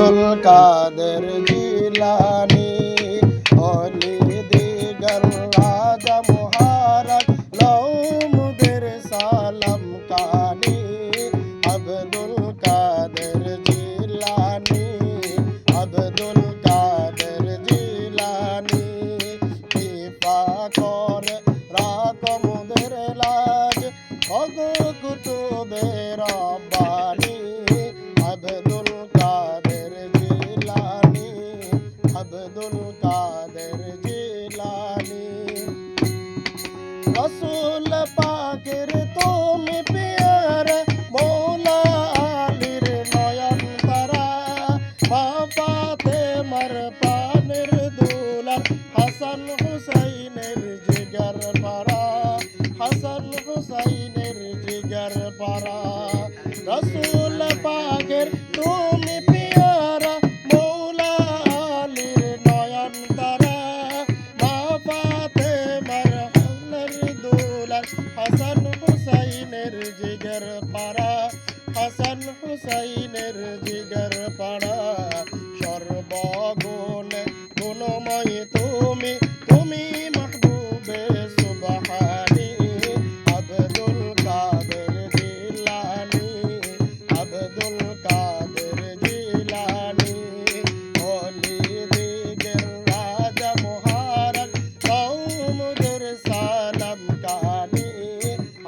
আব্দুল কাদের জিলানী অলি দিগর রাজা মুহারক লৌমুদের সালাম কানি আব্দুল কাদের জিলানী আব্দুল কাদের জিলানী কৃপা করে রাখো মুদের লাজ ওগো কুতুবে রব্বানী আব্দুল কাদের জিলানী আব্দুল কাদের জিলানী রসুল পাকের তুমি পিয়ারা মৌলা আলীর নয়ন তারা মা ফাতেমার প্রাণের দুলাল হাসান হুসাইনের জিগার পারা হাসান হুসাইনের জিগার পারা রসুল পাকের তুমি পিয়ারা মৌলা আলীর নয়ন তারা মা ফাতেমার প্রাণের দুলাল হাসান হুসাইনের জিগার পারা হাসান হুসাইনের জিগার পারা সর্বগুণে গুণময় তুমি তুমি মাহবুবে সুবহানী আব্দুল কাদের জিলানী আব্দুল কাদের জিলানী অলি দিগের রাজা মুহারক কওমদের সালাম কানি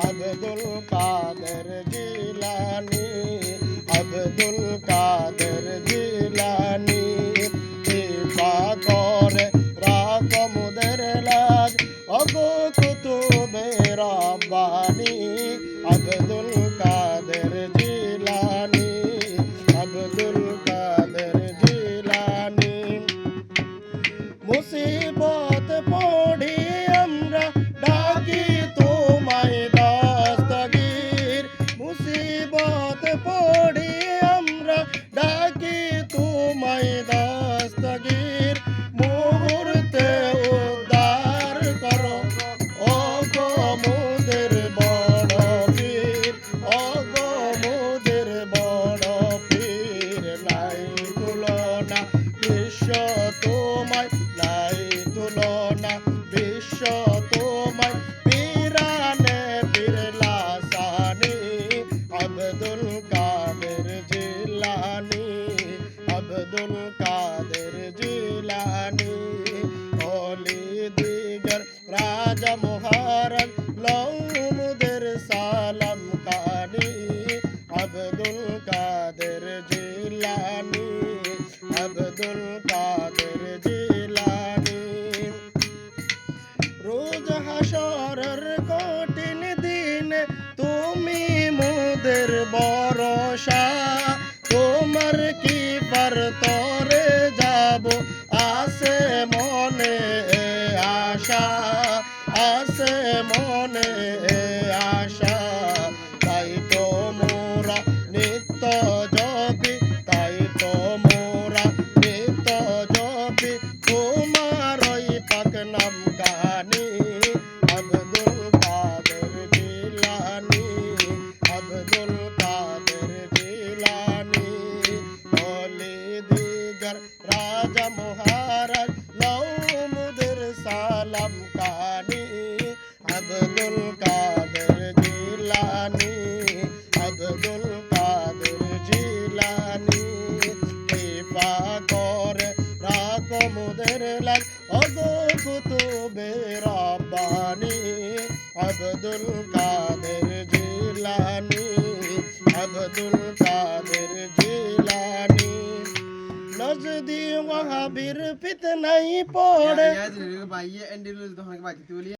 আব্দুল কাদের জিলানী আব্দুল কাদের জিলানী কৃপা করে রাখো মুদের লাজ ওগো কুতুবে রব্বানী আব্দুল কাদের জিলানী আব্দুল কাদের জিলানী মুসিবত পড়ি আমরা ডাকি তোমায় দস্তগীর মুসিবত পড়ি আমরা ডাকি তোমায় দস্তগীর মুহূর্তে উদ্ধার করো ও গো মুদের বড় পীর ও গো মুদের বড় পীর নাই তুলনা বিশ্ব তোমায় নাই তুলনা বিশ্ব তোমায় পীরানে পীর লাসানি আব্দুল কাদের জিলানী আব্দুল কাদের জিলানী অলি দিগর রাজা মুহারক লৌমুদের সালাম কানি আব্দুল কাদের জিলানী আব্দুল কাদের জিলানী রোজ হাসরের কঠিন দিনে তুমি মোদের ভরসা তোমার কি পার তরে যাব আসে মনে আশা আসে মনে আশা তাই তো মোরা নিত্য জপি তাই তো মোরা নিত্য জপি তোমার ওই পাক নাম কানি আব্দুল কাদের জিলানী আব্দুল কাদের জিলানী অলি দিগর রাজা মুহারক লৌমুদের সালাম কানি আব্দুল কাদের জিলানী আব্দুল কাদের জিলানী কৃপা করে রাখো মুদের লাজ ওগো কুতুবে রব্বানী আব্দুল কাদের জিলানী আব্দুল কাদের জিলানী নজদি ওয়াহাবির ফিতনাই পড়ে